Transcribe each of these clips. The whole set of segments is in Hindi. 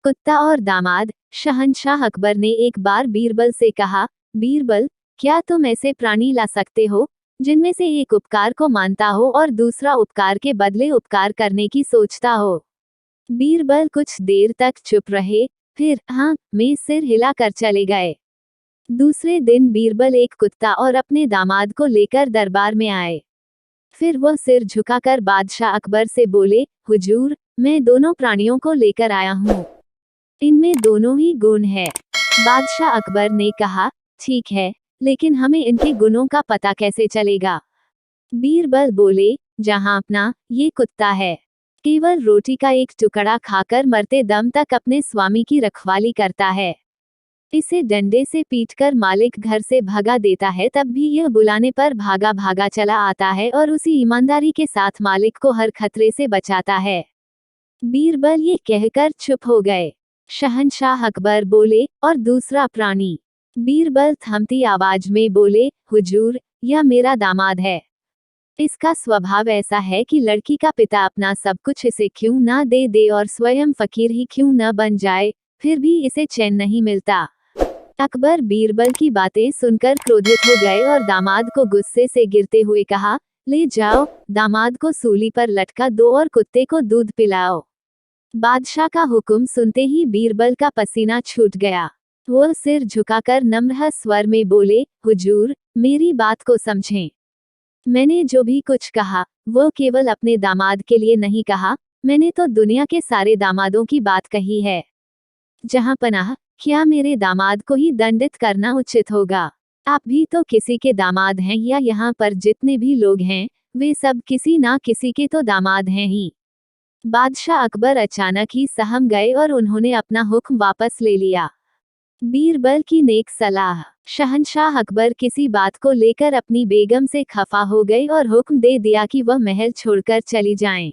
कुत्ता और दामाद। शहंशाह अकबर ने एक बार बीरबल से कहा, बीरबल, क्या तुम ऐसे प्राणी ला सकते हो जिनमें से एक उपकार को मानता हो और दूसरा उपकार के बदले उपकार करने की सोचता हो। बीरबल कुछ देर तक चुप रहे, फिर हाँ में सिर हिलाकर चले गए। दूसरे दिन बीरबल एक कुत्ता और अपने दामाद को लेकर दरबार में आए। फिर वह सिर झुकाकर बादशाह अकबर से बोले, हुजूर, मैं दोनों प्राणियों को लेकर आया हूँ। इनमें दोनों ही गुण है। बादशाह अकबर ने कहा, ठीक है, लेकिन हमें इनके गुणों का पता कैसे चलेगा? बीरबल बोले, जहां अपना ये कुत्ता है, केवल रोटी का एक टुकड़ा खाकर मरते दम तक अपने स्वामी की रखवाली करता है। इसे डंडे से पीटकर मालिक घर से भगा देता है, तब भी यह बुलाने पर भागा भागा चला आता है और उसी ईमानदारी के साथ मालिक को हर खतरे से बचाता है। बीरबल ये कहकर चुप हो गए। शहंशाह अकबर बोले, और दूसरा प्राणी? बीरबल थमती आवाज में बोले, हुजूर, यह मेरा दामाद है। इसका स्वभाव ऐसा है कि लड़की का पिता अपना सब कुछ इसे क्यों ना दे दे और स्वयं फकीर ही क्यों न बन जाए, फिर भी इसे चैन नहीं मिलता। अकबर बीरबल की बातें सुनकर क्रोधित हो गए और दामाद को गुस्से से गिरते हुए कहा, ले जाओ, दामाद को सूली पर लटका दो और कुत्ते को दूध पिलाओ। बादशाह का हुक्म सुनते ही बीरबल का पसीना छूट गया। वह सिर झुकाकर नम्र स्वर में बोले, हुजूर, मेरी बात को समझें। मैंने जो भी कुछ कहा वो केवल अपने दामाद के लिए नहीं कहा, मैंने तो दुनिया के सारे दामादों की बात कही है। जहां पनाह, क्या मेरे दामाद को ही दंडित करना उचित होगा? आप भी तो किसी के दामाद हैं, या यहाँ पर जितने भी लोग हैं वे सब किसी ना किसी के तो दामाद हैं ही। बादशाह अकबर अचानक ही सहम गए और उन्होंने अपना हुक्म वापस ले लिया। बीरबल की नेक सलाह। शहंशाह अकबर किसी बात को लेकर अपनी बेगम से खफा हो गए और हुक्म दे दिया कि वह महल छोड़कर चली जाएं।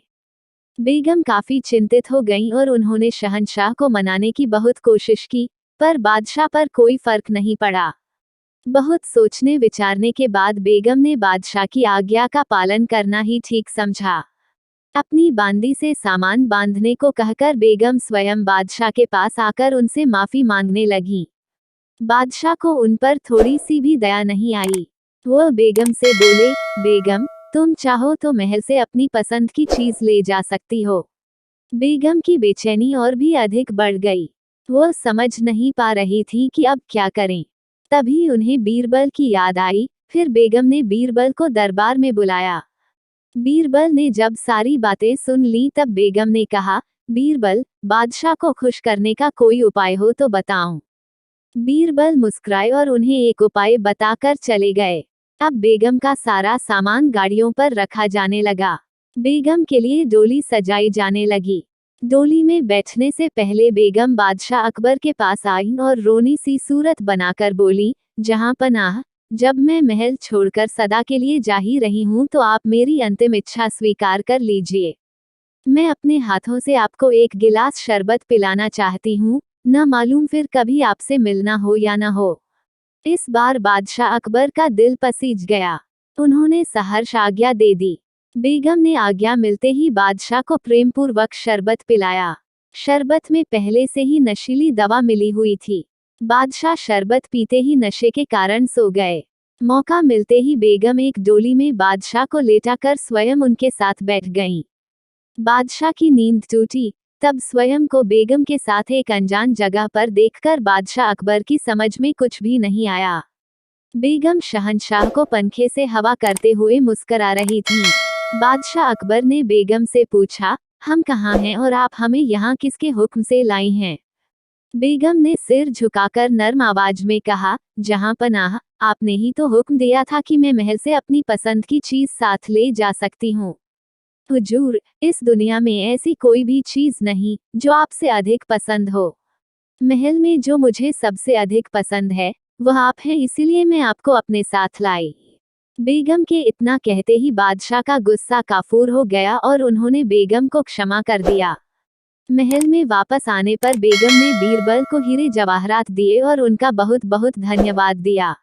बेगम काफी चिंतित हो गईं और उन्होंने शहंशाह को मनाने की बहुत कोशिश की, पर बादशाह पर कोई फर्क नहीं पड़ा। बहुत सोचने विचारने के बाद बेगम ने बादशाह की आज्ञा का पालन करना ही ठीक समझा। अपनी बांदी से सामान बांधने को कहकर बेगम स्वयं बादशाह के पास आकर उनसे माफी मांगने लगी। बादशाह को उन पर थोड़ी सी भी दया नहीं आई। वह बेगम से बोले, बेगम, तुम चाहो तो महल से अपनी पसंद की चीज ले जा सकती हो। बेगम की बेचैनी और भी अधिक बढ़ गई। वह समझ नहीं पा रही थी कि अब क्या करें। तभी उन्हें बीरबल की याद आई। फिर बेगम ने बीरबल को दरबार में बुलाया। बीरबल ने जब सारी बातें सुन ली तब बेगम ने कहा, बीरबल, बादशाह को खुश करने का कोई उपाय हो तो बताओ। बीरबल मुस्कुराए और उन्हें एक उपाय बताकर चले गए। अब बेगम का सारा सामान गाड़ियों पर रखा जाने लगा। बेगम के लिए डोली सजाई जाने लगी। डोली में बैठने से पहले बेगम बादशाह अकबर के पास आई और रोनी सी सूरत बनाकर बोली, जहां पनाह, जब मैं महल छोड़कर सदा के लिए जा ही रही हूं तो आप मेरी अंतिम इच्छा स्वीकार कर लीजिए। मैं अपने हाथों से आपको एक गिलास शरबत पिलाना चाहती हूँ, न मालूम फिर कभी आपसे मिलना हो या न हो। इस बार बादशाह अकबर का दिल पसीज गया। उन्होंने सहर्ष आज्ञा दे दी। बेगम ने आज्ञा मिलते ही बादशाह को प्रेमपूर्वक शरबत पिलाया। शरबत में पहले से ही नशीली दवा मिली हुई थी। बादशाह शरबत पीते ही नशे के कारण सो गए। मौका मिलते ही बेगम एक डोली में बादशाह को लेटाकर स्वयं उनके साथ बैठ गईं। बादशाह की नींद टूटी। तब स्वयं को बेगम के साथ एक अनजान जगह पर देखकर बादशाह अकबर की समझ में कुछ भी नहीं आया। बेगम शहंशाह को पंखे से हवा करते हुए मुस्कुरा रही थी। बादशाह अकबर ने बेगम से पूछा, हम कहाँ हैं और आप हमें यहाँ किसके हुक्म से लाई हैं? बेगम ने सिर झुकाकर नर्म आवाज में कहा, जहां पनाह, आपने ही तो हुक्म दिया था कि मैं महल से अपनी पसंद की चीज साथ ले जा सकती हूँ। हुजूर, इस दुनिया में ऐसी कोई भी चीज नहीं जो आपसे अधिक पसंद हो। महल में जो मुझे सबसे अधिक पसंद है वह आप हैं, इसीलिए मैं आपको अपने साथ लाई। बेगम के इतना कहते ही बादशाह का गुस्सा काफूर हो गया और उन्होंने बेगम को क्षमा कर दिया। महल में वापस आने पर बेगम ने बीरबल को हीरे जवाहरात दिए और उनका बहुत बहुत धन्यवाद दिया।